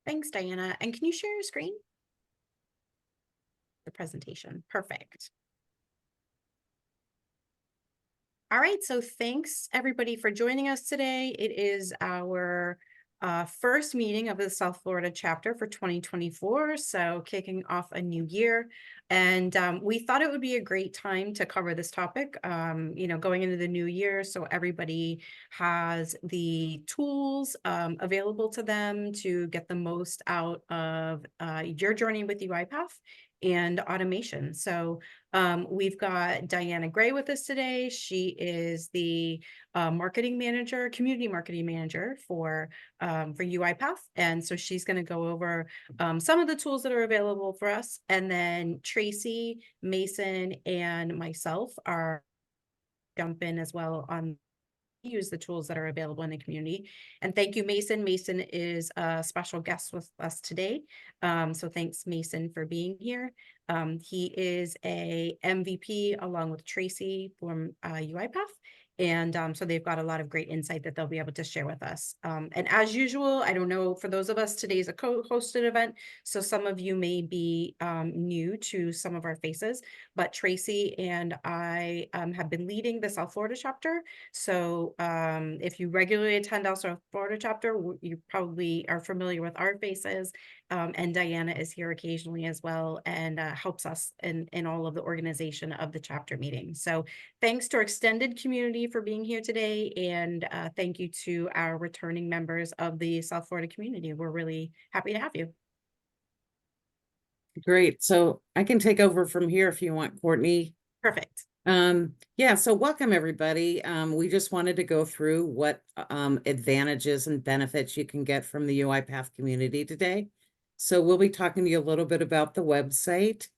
Thanks, Diana. And can you share your screen? The presentation. Perfect. All right, so thanks everybody for joining us today. It is our first meeting of the South Florida chapter for 2024, so kicking off a new year. And we thought it would be a great time to cover this topic, going into the new year, so everybody has the tools available to them to get the most out of your journey with UiPath and automation. So we've got Diana Gray with us today. She is the marketing manager, community marketing manager for UiPath. And so she's going to go over some of the tools that are available for us. And then Tracy, Mason, and myself are jump in as well on use the tools that are available in the community. And thank you, Mason. Mason is a special guest with us today. So thanks, Mason, for being here. He is a MVP along with Tracy from UiPath. And so they've got a lot of great insight that they'll be able to share with us. And as usual, I don't know, for those of us, today's a co-hosted event. So some of you may be new to some of our faces, but Tracy and I have been leading the South Florida chapter. So if you regularly attend our South Florida chapter, you probably are familiar with our faces. And Diana is here occasionally as well and helps us in all of the organization of the chapter meetings. So thanks to our extended community for being here today. And thank you to our returning members of the South Florida community. We're really happy to have you. Great. So I can take over from here if you want, Courtney. Perfect. Yeah, so welcome everybody. We just wanted to go through what advantages and benefits you can get from the UiPath community today. So we'll be talking to you a little bit about the website.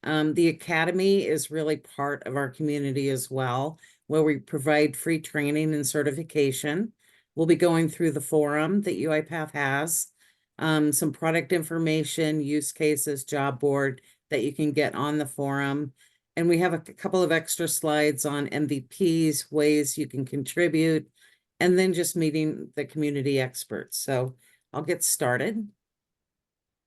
The Academy is really part of our community as well, where we provide free training and certification. We'll be going through the forum that UiPath has, some product information, use cases, job board that you can get on the forum. And we have a couple of extra slides on MVPs, ways you can contribute, and then just meeting the community experts. So I'll get started.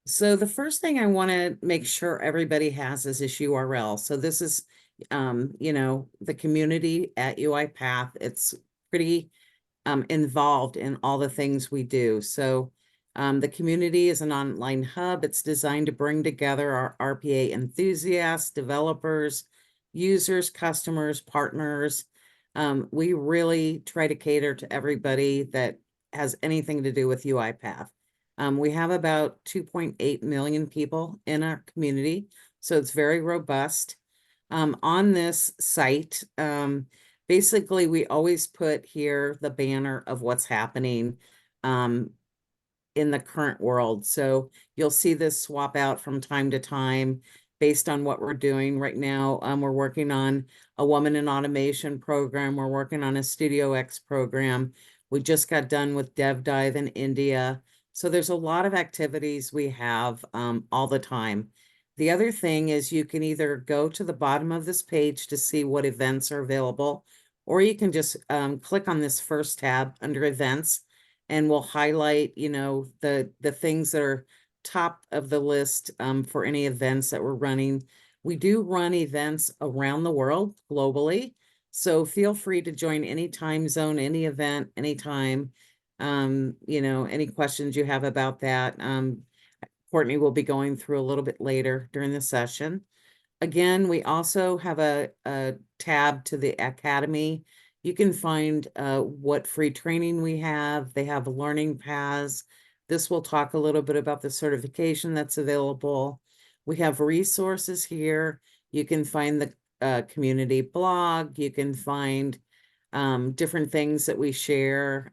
So the first thing I want to make sure everybody has is this URL. So this is, the community at UiPath. It's pretty involved in all the things we do. So the community is an online hub. It's designed to bring together our RPA enthusiasts, developers, users, customers, partners. We really try to cater to everybody that has anything to do with UiPath. We have about 2.8 million people in our community, so it's very robust. On this site, basically, we always put here the banner of what's happening in the current world. So you'll see this swap out from time to time based on what we're doing right now. We're working on a Woman in Automation program. We're working on a Studio X program. We just got done with Dev Dive in India. So there's a lot of activities we have all the time. The other thing is you can either go to the bottom of this page to see what events are available, or you can just click on this first tab under events, and we'll highlight, the things that are top of the list for any events that we're running. We do run events around the world globally, so feel free to join any time zone, any event, anytime. Any questions you have about that, Courtney will be going through a little bit later during the session. Again, we also have a tab to the Academy. You can find what free training we have. They have learning paths. This will talk a little bit about the certification that's available. We have resources here. You can find the community blog. You can find different things that we share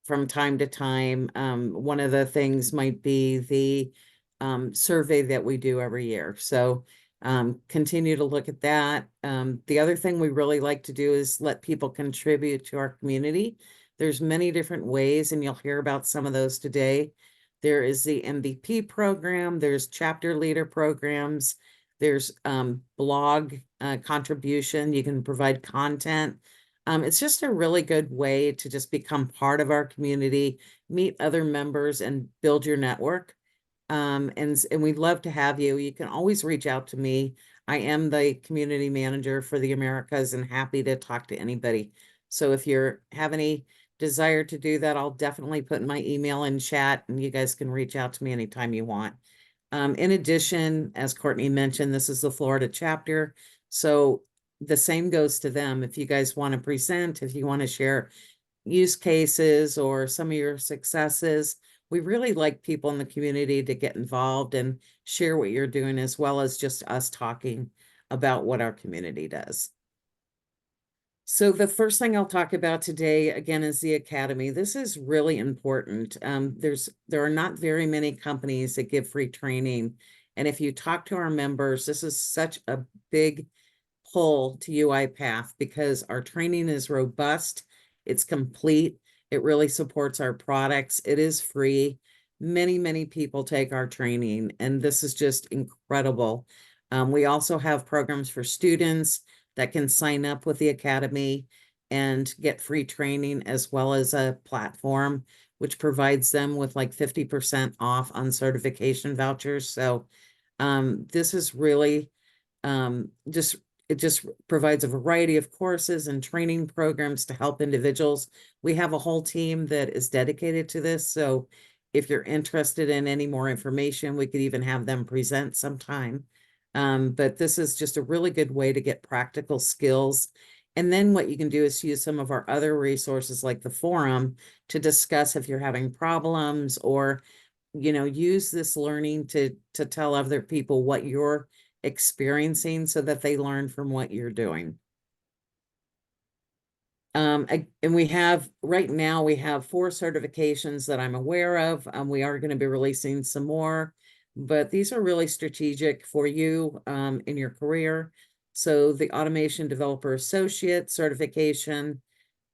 from time to time. One of the things might be the survey that we do every year. So continue to look at that. The other thing we really like to do is let people contribute to our community. There's many different ways, and you'll hear about some of those today. There is the MVP program. There's chapter leader programs. There's blog contribution. You can provide content. It's just a really good way to just become part of our community, meet other members, and build your network. And we'd love to have you. You can always reach out to me. I am the community manager for the Americas and happy to talk to anybody. So if you have any desire to do that, I'll definitely put my email in chat and you guys can reach out to me anytime you want. In addition, as Courtney mentioned, this is the Florida chapter. So the same goes to them. If you guys want to present, if you want to share use cases or some of your successes, we really like people in the community to get involved and share what you're doing, as well as just us talking about what our community does. So the first thing I'll talk about today, again, is the Academy. This is really important. There are not very many companies that give free training. And if you talk to our members, this is such a big pull to UiPath because our training is robust, it's complete, it really supports our products, it is free. Many people take our training, and this is just incredible. We also have programs for students that can sign up with the Academy and get free training, as well as a platform which provides them with like 50% off on certification vouchers. So this is really just it just provides a variety of courses and training programs to help individuals. We have a whole team that is dedicated to this. So if you're interested in any more information, we could even have them present sometime. But this is just a really good way to get practical skills. And then what you can do is use some of our other resources like the forum to discuss if you're having problems, or use this learning to tell other people what you're experiencing so that they learn from what you're doing. And right now we have 4 certifications that I'm aware of. We are going to be releasing some more, but these are really strategic for you in your career. So the Automation Developer Associate certification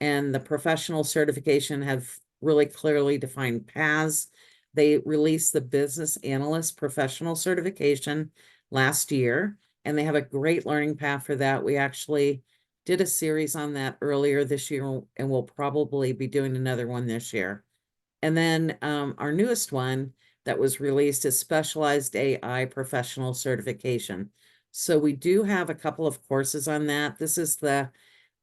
and the professional certification have really clearly defined paths. They released the Business Analyst Professional certification last year, and they have a great learning path for that. We actually did a series on that earlier this year, and we'll probably be doing another one this year. And then our newest one that was released is Specialized AI Professional Certification. So we do have a couple of courses on that. This is the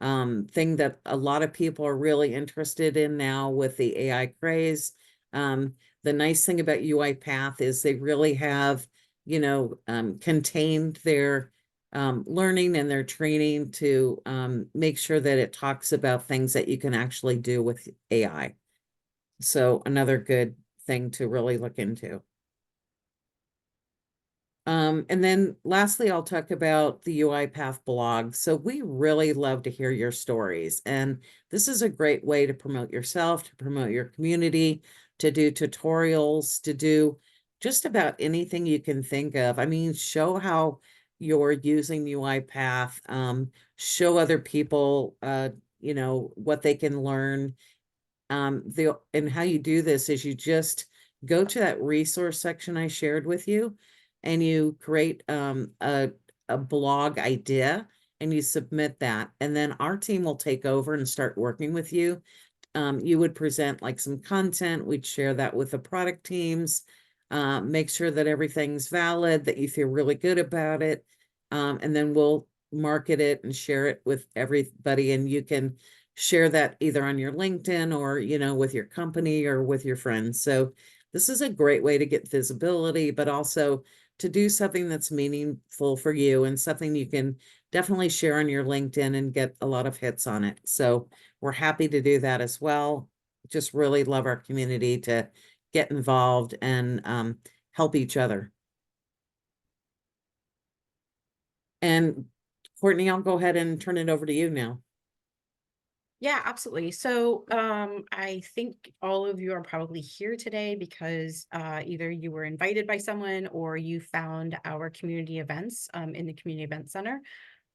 thing that a lot of people are really interested in now with the AI craze. The nice thing about UiPath is they really have, contained their learning and their training to make sure that it talks about things that you can actually do with AI. So another good thing to really look into. And then lastly, I'll talk about the UiPath blog. So we really love to hear your stories. And this is a great way to promote yourself, to promote your community, to do tutorials, to do just about anything you can think of. I mean, show how you're using UiPath, show other people, what they can learn. And how you do this is you just go to that resource section I shared with you, and you create a blog idea and you submit that, and then our team will take over and start working with you. You would present like some content, we'd share that with the product teams, make sure that everything's valid, that you feel really good about it, and then we'll market it and share it with everybody, and you can share that either on your LinkedIn or with your company or with your friends. So this is a great way to get visibility, but also to do something that's meaningful for you and something you can definitely share on your LinkedIn and get a lot of hits on it. So we're happy to do that as well. Just really love our community to get involved and help each other. And Courtney, I'll go ahead and turn it over to you now. Yeah, absolutely. So I think all of you are probably here today because either you were invited by someone or you found our community events in the community event center.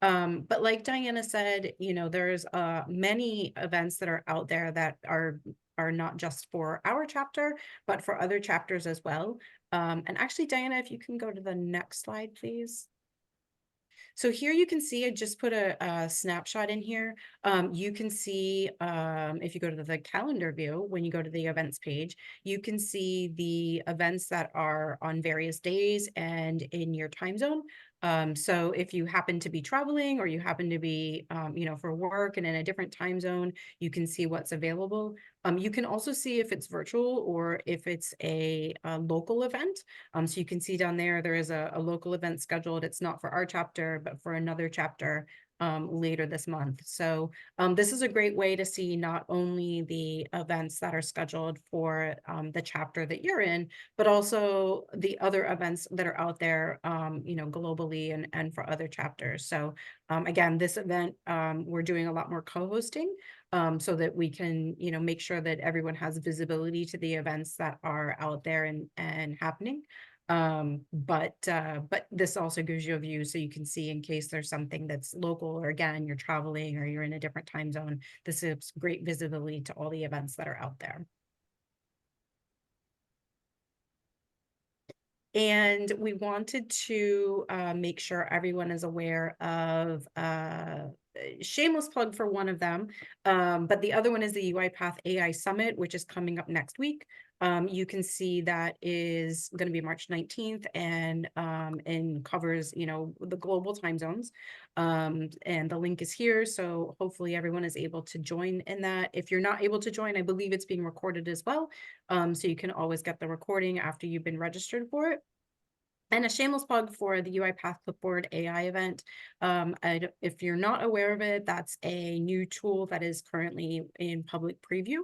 But like Diana said, there's many events that are out there that are not just for our chapter, but for other chapters as well. And actually, Diana, if you can go to the next slide, please. So here you can see, I just put a snapshot in here. You can see, if you go to the calendar view, when you go to the events page, you can see the events that are on various days and in your time zone. So if you happen to be traveling or you happen to be, for work and in a different time zone, you can see what's available. You can also see if it's virtual or if it's a local event. So you can see down there is a local event scheduled. It's not for our chapter, but for another chapter later this month. So this is a great way to see not only the events that are scheduled for the chapter that you're in, but also the other events that are out there, globally and for other chapters. So again, this event, we're doing a lot more co-hosting so that we can, make sure that everyone has visibility to the events that are out there and happening. But this also gives you a view so you can see in case there's something that's local, or again, you're traveling or you're in a different time zone. This is great visibility to all the events that are out there. And we wanted to make sure everyone is aware of shameless plug for one of them, but the other one is the UiPath AI Summit, which is coming up next week. You can see that is going to be March 19th and covers, the global time zones. And the link is here. So hopefully everyone is able to join in that. If you're not able to join, I believe it's being recorded as well. So you can always get the recording after you've been registered for it. And a shameless plug for the UiPath Clipboard AI event. If you're not aware of it, that's a new tool that is currently in public preview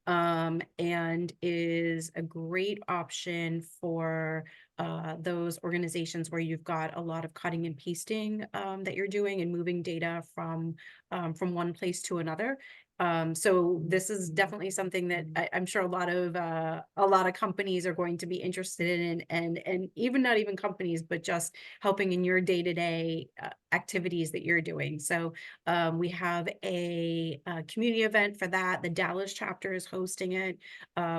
and is a great option for those organizations where you've got a lot of cutting and pasting that you're doing and moving data from one place to another. So this is definitely something that I'm sure a lot of companies are going to be interested in, and even not even companies, but just helping in your day-to-day activities that you're doing. So we have a community event for that. The Dallas chapter is hosting it.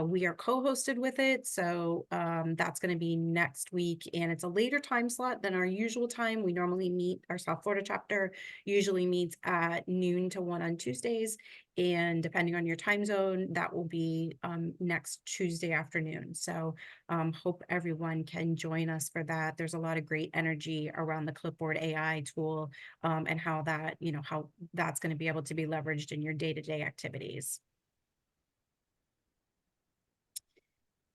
We are co-hosted with it. So that's going to be next week, and it's a later time slot than our usual time. We normally meet, our South Florida chapter usually meets at noon to 1 on Tuesdays. And depending on your time zone, that will be next Tuesday afternoon. So hope everyone can join us for that. There's a lot of great energy around the Clipboard AI tool and how that's going to be able to be leveraged in your day-to-day activities.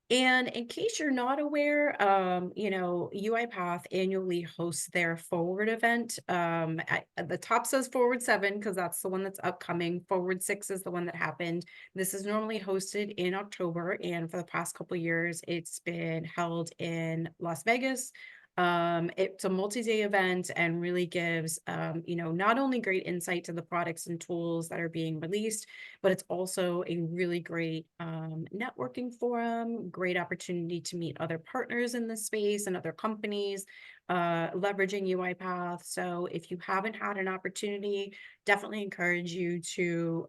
And in case you're not aware, UiPath annually hosts their Forward event. At the top says Forward 7 because that's the one that's upcoming. Forward 6 is the one that happened. This is normally hosted in October, and for the past couple of years, it's been held in Las Vegas. It's a multi-day event and really gives, not only great insight to the products and tools that are being released, but it's also a really great networking forum, great opportunity to meet other partners in the space and other companies leveraging UiPath. So if you haven't had an opportunity, definitely encourage you to,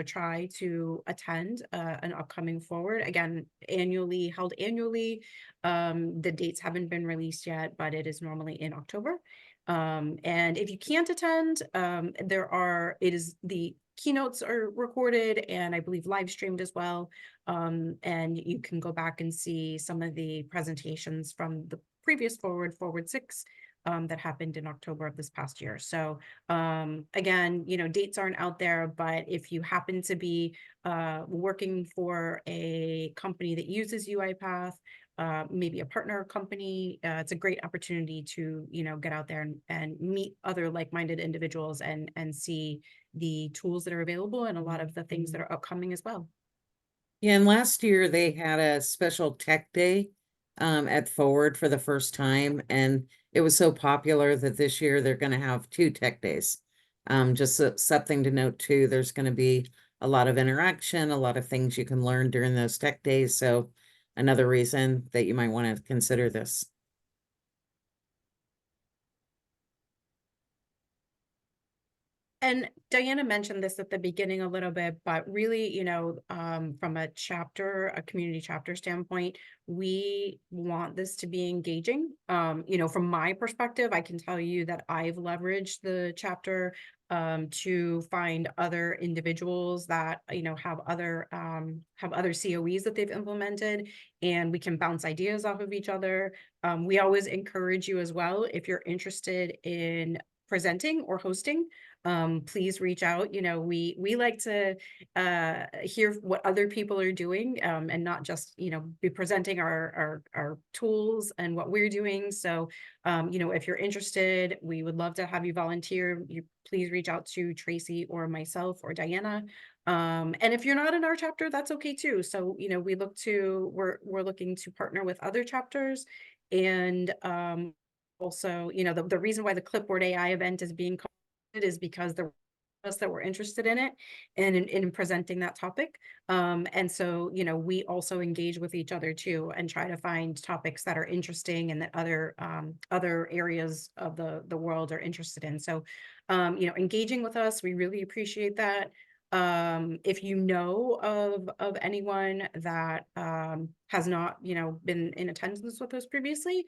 try to attend an upcoming Forward. Again, held annually. The dates haven't been released yet, but it is normally in October. And if you can't attend, the keynotes are recorded and I believe live streamed as well. And you can go back and see some of the presentations from the previous Forward 6 that happened in October of this past year. So again, dates aren't out there, but if you happen to be working for a company that uses UiPath, maybe a partner company, it's a great opportunity to, get out there and meet other like-minded individuals and see the tools that are available and a lot of the things that are upcoming as well. Yeah, and last year they had a special tech day at Forward for the first time, and it was so popular that this year they're going to have 2 tech days. Something to note too, there's going to be a lot of interaction, a lot of things you can learn during those tech days. So another reason that you might want to consider this. And Diana mentioned this at the beginning a little bit, but really, from a community chapter standpoint, we want this to be engaging. From my perspective, I can tell you that I've leveraged the chapter to find other individuals that, have other COEs that they've implemented, and we can bounce ideas off of each other. We always encourage you as well, if you're interested in presenting or hosting, please reach out. We like to hear what other people are doing, and not just be presenting our tools and what we're doing. So if you're interested, we would love to have you volunteer. You please reach out to Tracy or myself or Diana. And if you're not in our chapter, that's okay too. So we're looking to partner with other chapters, and also the reason why the Clipboard AI event is being it is because there were us that were interested in it and in presenting that topic. And so, we also engage with each other too and try to find topics that are interesting and that other areas of the world are interested in. So, engaging with us, we really appreciate that. If you know of anyone that has not, been in attendance with us previously,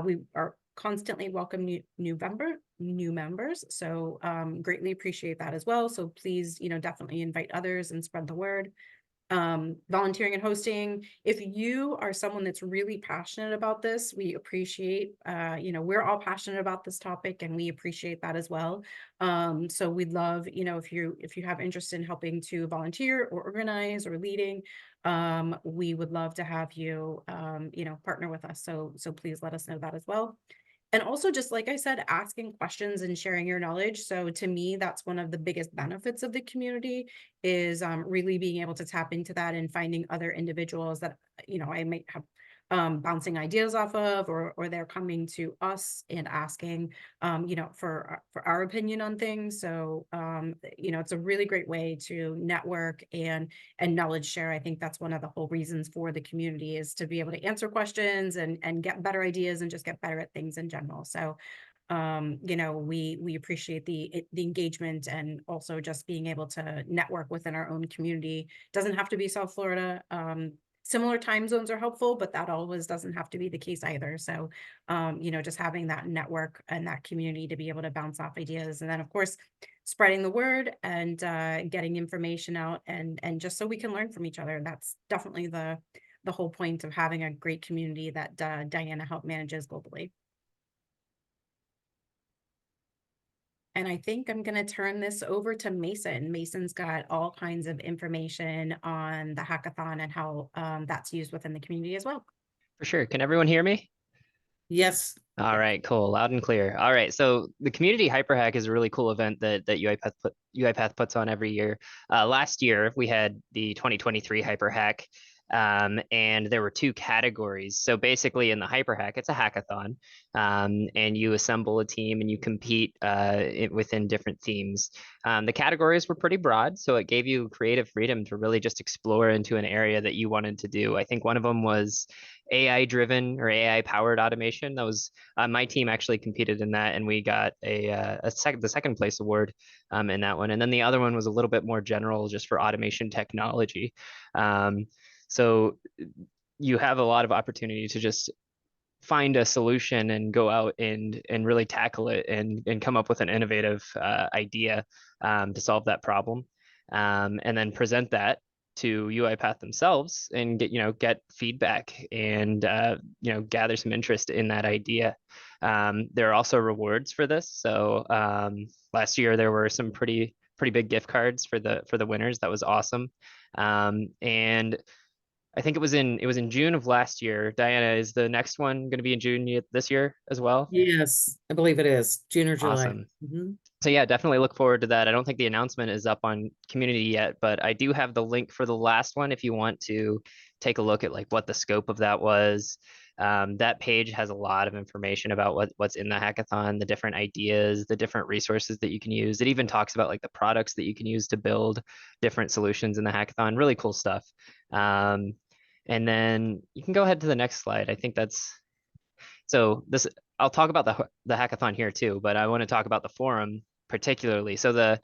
we are constantly welcome new members. So greatly appreciate that as well. So please, definitely invite others and spread the word. Volunteering and hosting. If you are someone that's really passionate about this, we appreciate, we're all passionate about this topic and we appreciate that as well. So we'd love, if you have interest in helping to volunteer or organize or leading, we would love to have you, partner with us. So please let us know that as well. And also, just like I said, asking questions and sharing your knowledge. So to me, that's one of the biggest benefits of the community is really being able to tap into that and finding other individuals that, I might have bouncing ideas off of, or they're coming to us and asking, for our opinion on things. So, it's a really great way to network and knowledge share. I think that's one of the whole reasons for the community is to be able to answer questions and get better ideas and just get better at things in general. So we appreciate the engagement and also just being able to network within our own community. Doesn't have to be South Florida. Similar time zones are helpful, but that always doesn't have to be the case either. So just having that network and that community to be able to bounce off ideas, and then of course spreading the word and getting information out, and just so we can learn from each other. That's definitely the whole point of having a great community that Diana help manages globally. And I think I'm going to turn this over to Mason. Mason's got all kinds of information on the hackathon and how that's used within the community as well. For sure. Can everyone hear me? Yes. All right, cool. Loud and clear. All right. So the community hyperhack is a really cool event that UiPath puts on every year. Last year we had the 2023 hyperhack. And there were two categories. So basically in the hyperhack, it's a hackathon, and you assemble a team and you compete within different themes. The categories were pretty broad, so it gave you creative freedom to really just explore into an area that you wanted to do. I think one of them was AI driven or AI powered automation. That was my team actually competed in that, and we got the second place award in that one. And then the other one was a little bit more general, just for automation technology. So you have a lot of opportunity to just find a solution and go out and really tackle it and come up with an innovative idea to solve that problem, and then present that to UiPath themselves and get feedback and gather some interest in that idea. There are also rewards for this. So last year there were some pretty big gift cards for the winners. That was awesome. And I think it was in June of last year. Diana, is the next one going to be in June this year as well? Yes, I believe it is June or July. Awesome. So yeah, definitely look forward to that. I don't think the announcement is up on community yet, but I do have the link for the last one if you want to take a look at like what the scope of that was. That page has a lot of information about what's in the hackathon, the different ideas, the different resources that you can use. It even talks about like the products that you can use to build different solutions in the hackathon. Really cool stuff. And then you can go ahead to the next slide. I think so I'll talk about the hackathon here too, but I want to talk about the forum particularly. So the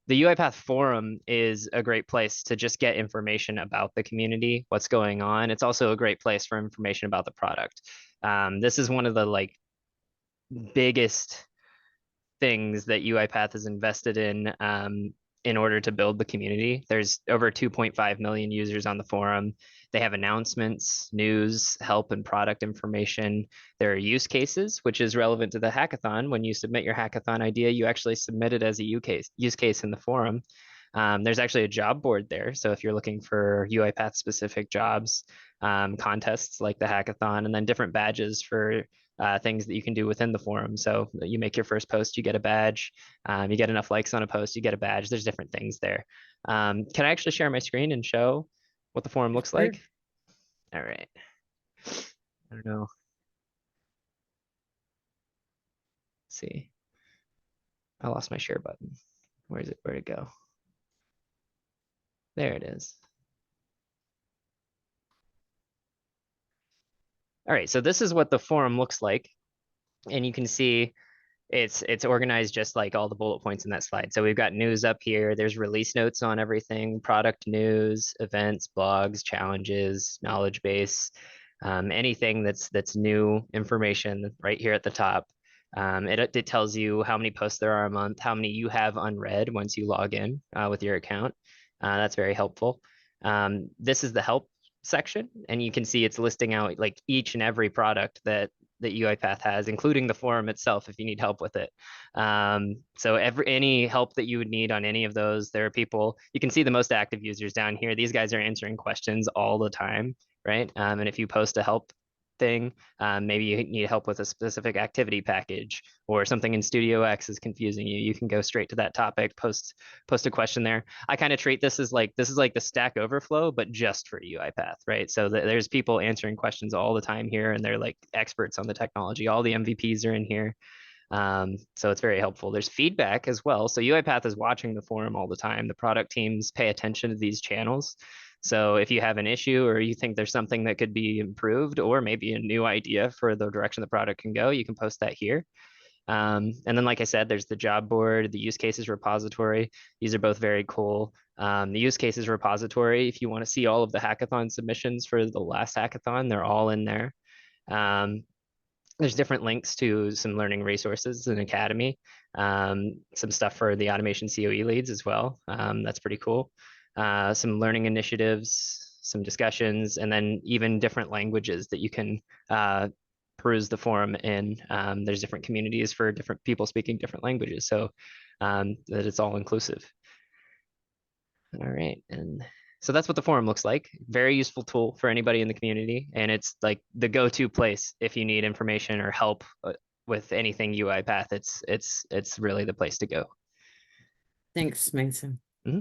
UiPath Forum is a great place to just get information about the community, what's going on. It's also a great place for information about the product. This is one of the like biggest things that UiPath has invested in order to build the community. There's over 2.5 million users on the forum. They have announcements, news, help, and product information. There are use cases, which is relevant to the hackathon. When you submit your hackathon idea, you actually submit it as a use case in the forum. There's actually a job board there. So if you're looking for UiPath specific jobs, contests like the hackathon, and then different badges for things that you can do within the forum. So you make your first post, you get a badge. You get enough likes on a post, you get a badge. There's different things there. Can I actually share my screen and show what the forum looks like? All right. I don't know. Let's see. I lost my share button. Where is it? Where'd it go? There it is. All right, so this is what the forum looks like. And you can see it's organized just like all the bullet points in that slide. So we've got news up here. There's release notes on everything, product news, events, blogs, challenges, knowledge base, anything that's new information right here at the top. It tells you how many posts there are a month, how many you have unread once you log in with your account. That's very helpful. This is the help section, and you can see it's listing out like each and every product that UiPath has, including the forum itself if you need help with it. So any help that you would need on any of those, there are people, you can see the most active users down here. These guys are answering questions all the time, right? And if you post a help thing, maybe you need help with a specific activity package or something in Studio X is confusing you, you can go straight to that topic, post a question there. I kind of treat this as like, this is like the Stack Overflow, but just for UiPath, right? So there's people answering questions all the time here, and they're like experts on the technology. All the MVPs are in here. So it's very helpful. There's feedback as well. So UiPath is watching the forum all the time. The product teams pay attention to these channels. So if you have an issue or you think there's something that could be improved, or maybe a new idea for the direction the product can go, you can post that here. And then, like I said, there's the job board, the use cases repository. These are both very cool. The use cases repository, if you want to see all of the hackathon submissions for the last hackathon, they're all in there. There's different links to some learning resources in Academy, some stuff for the automation COE leads as well. That's pretty cool. Some learning initiatives, some discussions, and then even different languages that you can peruse the forum in. There's different communities for different people speaking different languages, so that it's all inclusive. All right, and so that's what the forum looks like. Very useful tool for anybody in the community, and it's like the go-to place if you need information or help with anything UiPath. It's really the place to go. Thanks, Mason. Mm-hmm.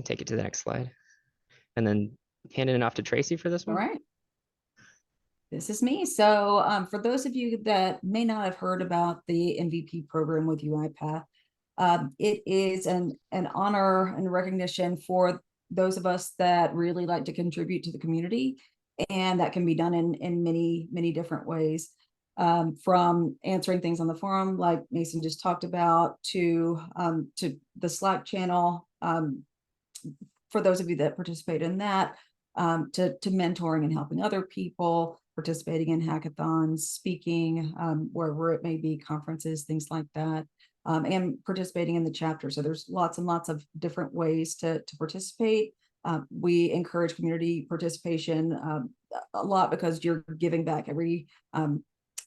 Take it to the next slide, and then hand it off to Tracy for this one. All right. This is me. So for those of you that may not have heard about the MVP program with UiPath, it is an honor and recognition for those of us that really like to contribute to the community, and that can be done in many different ways. From answering things on the forum, like Mason just talked about, to the Slack channel, for those of you that participate in that, to mentoring and helping other people, participating in hackathons, speaking, wherever it may be, conferences, things like that, and participating in the chapter. So there's lots and lots of different ways to participate. We encourage community participation a lot, because you're giving back.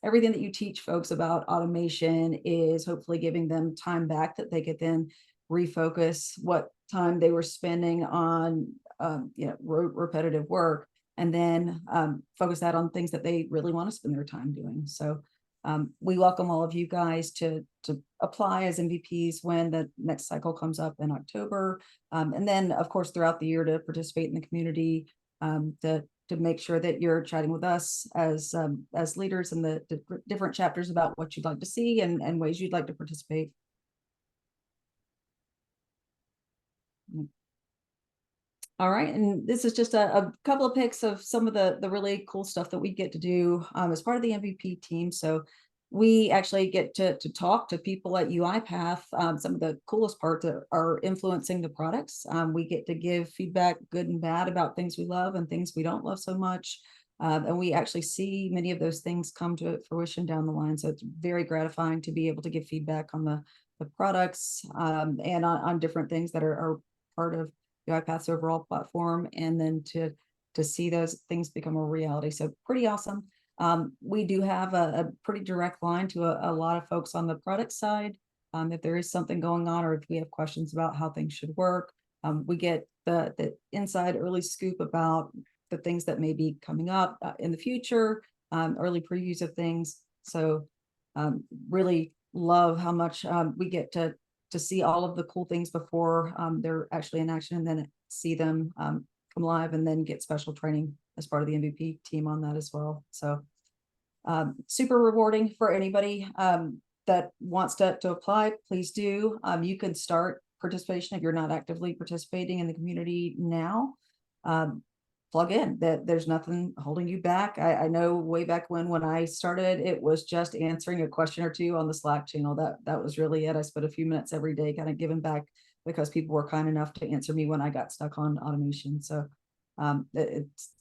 Everything that you teach folks about automation is hopefully giving them time back that they could then refocus what time they were spending on repetitive work, and then focus that on things that they really want to spend their time doing. So we welcome all of you guys to apply as MVPs when the next cycle comes up in October, and then of course throughout the year to participate in the community, to make sure that you're chatting with us as leaders in the different chapters about what you'd like to see and ways you'd like to participate. All right, and this is just a couple of pics of some of the really cool stuff that we get to do as part of the MVP team. So we actually get to talk to people at UiPath. Some of the coolest parts are influencing the products. We get to give feedback, good and bad, about things we love and things we don't love so much. And we actually see many of those things come to fruition down the line. So it's very gratifying to be able to give feedback on the products and on different things that are part of UiPath's overall platform, and then to see those things become a reality. So pretty awesome. We do have a pretty direct line to a lot of folks on the product side. If there is something going on, or if we have questions about how things should work, we get the inside early scoop about the things that may be coming up in the future, early previews of things. So really love how much we get to see all of the cool things before they're actually in action, and then see them come live, and then get special training as part of the MVP team on that as well. So super rewarding for anybody that wants to apply. Please do. You can start participation if you're not actively participating in the community now. Plug in. That there's nothing holding you back. I know way back when I started, it was just answering a question or two on the Slack channel. That was really it. I spent a few minutes every day kind of giving back, because people were kind enough to answer me when I got stuck on automation. So it's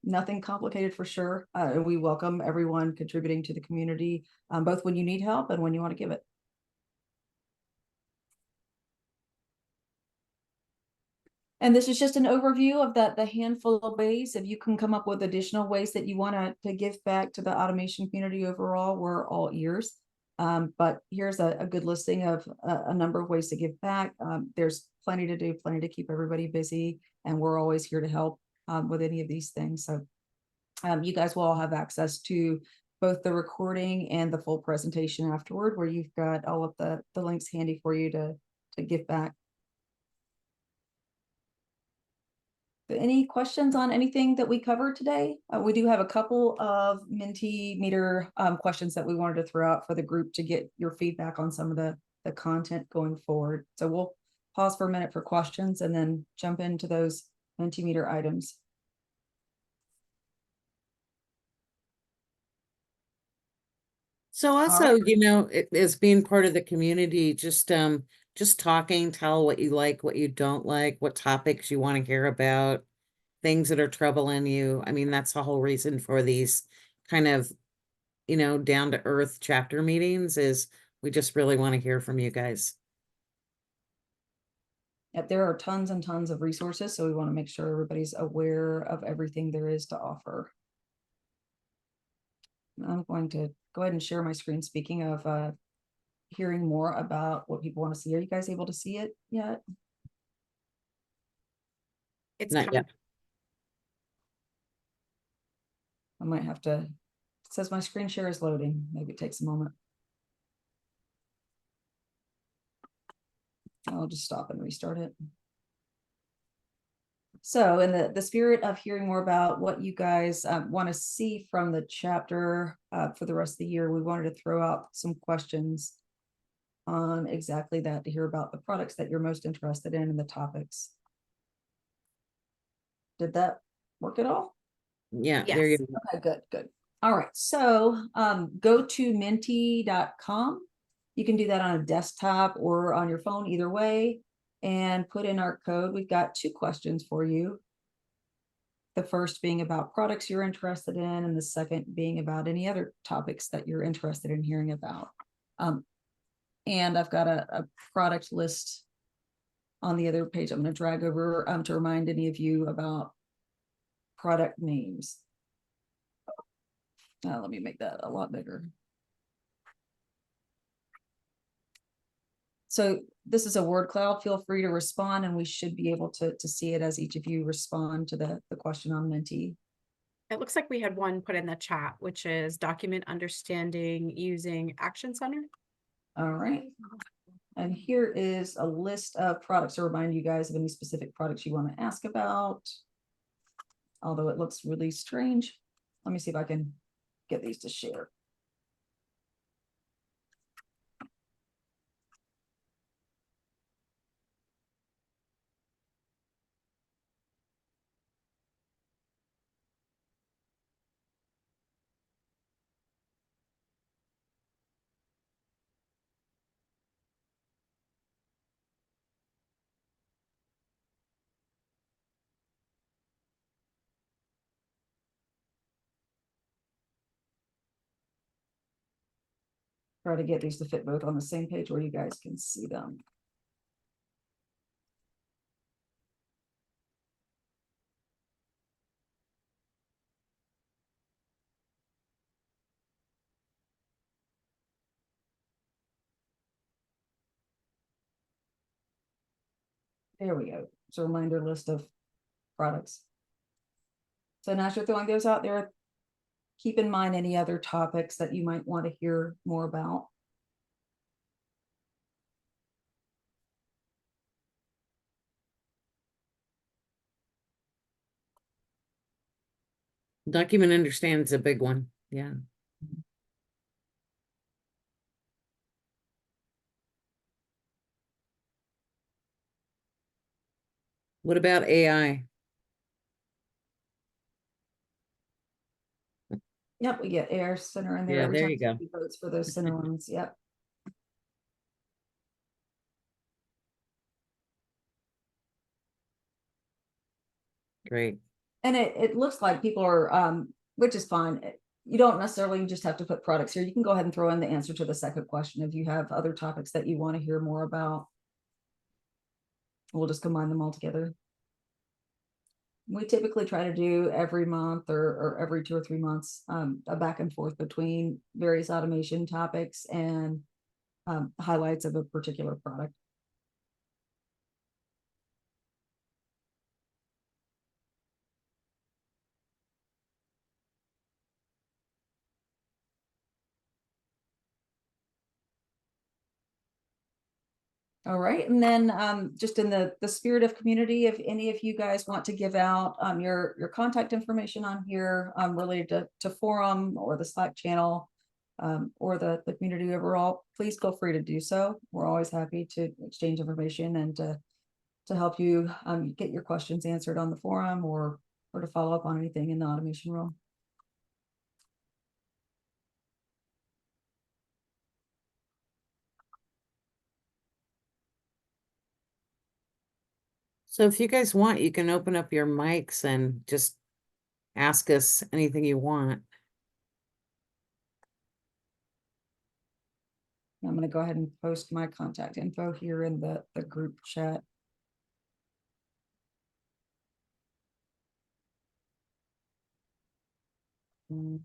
nothing complicated for sure. We welcome everyone contributing to the community, both when you need help and when you want to give it. And this is just an overview of the handful of ways. If you can come up with additional ways that you want to give back to the automation community overall, we're all ears. But here's a good listing of a number of ways to give back. There's plenty to do, plenty to keep everybody busy, and we're always here to help with any of these things. So you guys will all have access to both the recording and the full presentation afterward, where you've got all of the links handy for you to give back. Any questions on anything that we covered today? We do have a couple of Mentimeter questions that we wanted to throw out for the group to get your feedback on some of the content going forward. So we'll pause for a minute for questions and then jump into those Mentimeter items. So also, you know, as being part of the community, just talking, tell what you like, what you don't like, what topics you want to hear about, things that are troubling you. I mean, that's the whole reason for these kind of, you know, down to earth chapter meetings, is we just really want to hear from you guys. There are tons and tons of resources, so we want to make sure everybody's aware of everything there is to offer. I'm going to go ahead and share my screen. Speaking of hearing more about what people want to see, are you guys able to see it yet? It's Not yet. I might have to, it says my screen share is loading. Maybe it takes a moment. I'll just stop and restart it. So in the spirit of hearing more about what you guys want to see from the chapter for the rest of the year, we wanted to throw out some questions on exactly that, to hear about the products that you're most interested in and the topics. Did that work at all? Yeah, Yes. there you go. Okay, good. All right, so go to menti.com. You can do that on a desktop or on your phone, either way, and put in our code. We've got 2 questions for you. The first being about products you're interested in, and the second being about any other topics that you're interested in hearing about. And I've got a product list on the other page. I'm going to drag over to remind any of you about product names. Let me make that a lot bigger. So this is a word cloud. Feel free to respond, and we should be able to see it as each of you respond to the question on Menti. It looks like we had one put in the chat, which is document understanding using Action Center. All right. And here is a list of products to remind you guys of any specific products you want to ask about. Although it looks really strange. Let me see if I can get these to share. try to get these to fit both on the same page where you guys can see them. There we go. It's a reminder list of products. So now as you're throwing those out there, keep in mind any other topics that you might want to hear more about. Document understand is a big one. Yeah. What about AI? Yep, we get Air Center in there Yeah, every there time you go. somebody votes for those center ones. Yep. Great. And it looks like people are, which is fine. You don't necessarily just have to put products here. You can go ahead and throw in the answer to the second question if you have other topics that you want to hear more about. We'll just combine them all together. We typically try to do every month or every 2 or 3 months, a back and forth between various automation topics and highlights of a particular product. All right, and then just in the spirit of community, if any of you guys want to give out your contact information on here related to forum or the Slack channel or the community overall, please feel free to do so. We're always happy to exchange information and to help you get your questions answered on the forum or to follow up on anything in the automation realm. So if you guys want, you can open up your mics and just ask us anything you want. I'm going to go ahead and post my contact info here in the group chat. But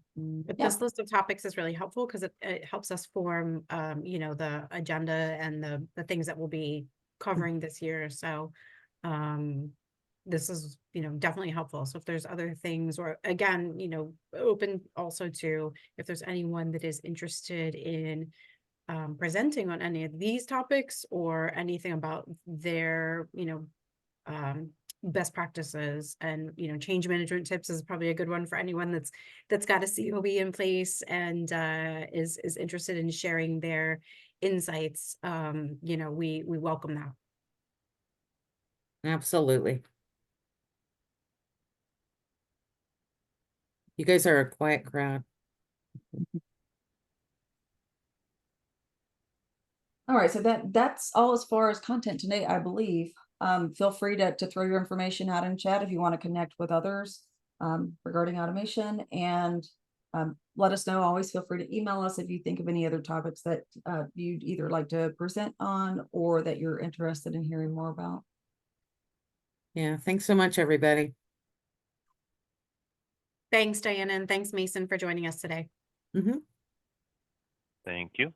Yeah. this list of topics is really helpful because it helps us form, you know, the agenda and the things that we'll be covering this year. So this is, you know, definitely helpful. So if there's other things, or again, you know, open also to if there's anyone that is interested in presenting on any of these topics or anything about their, you know, best practices and, you know, change management tips is probably a good one for anyone that's got a COE in place and is interested in sharing their insights. You know, we welcome that. Absolutely. You guys are a quiet crowd. All right, so that's all as far as content today, I believe. Feel free to throw your information out in chat if you want to connect with others regarding automation, and let us know. Always feel free to email us if you think of any other topics that you'd either like to present on or that you're interested in hearing more about. Yeah, thanks so much, everybody. Thanks, Diana, and thanks, Mason, for joining us today. Mm-hmm. Thank you.